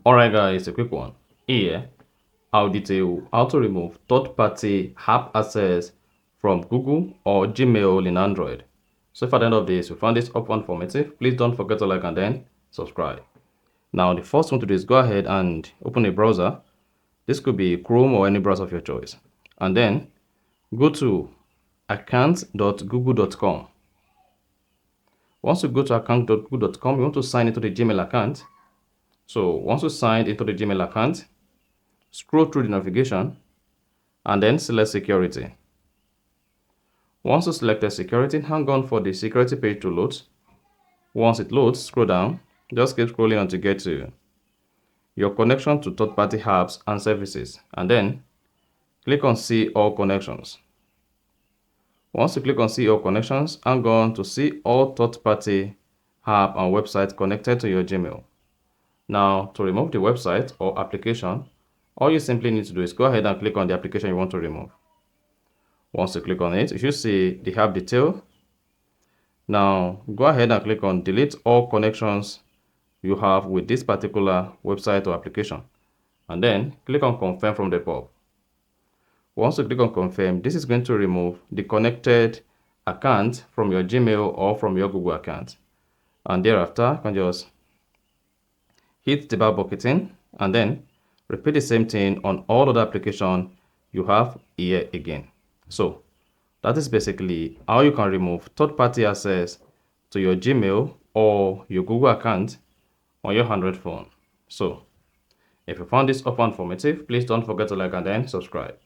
Alright guys, a quick one. Here, I'll detail how to remove third-party app access from Google or Gmail in Android. So if at the end of this you found this up informative, please don't forget to like and then subscribe. Now the first one to do is go ahead and open a browser. This could be Chrome or any browser of your choice. And then go to account.google.com. Once you go to account.google.com, you want to sign into the Gmail account. So once you signed into the Gmail account, scroll through the navigation and then select security. Once you select the security, hang on for the security page to load. Once it loads, scroll down. Just keep scrolling until you get to your connection to third-party apps and services, and then click on See All Connections. Once you click on See All Connections, hang on to see all third-party app and websites connected to your Gmail. Now, to remove the website or application, all you simply need to do is go ahead and click on the application you want to remove. Once you click on it, you should see the app detail. Now, go ahead and click on Delete all connections you have with this particular website or application. And then click on Confirm from the pop. Once you click on Confirm, this is going to remove the connected account from your Gmail or from your Google account. And thereafter, you can just hit the back button and then repeat the same thing on all other applications you have here again. So that is basically how you can remove third-party access to your Gmail or your Google account on your Android phone. So if you found this informative, please don't forget to like and then subscribe.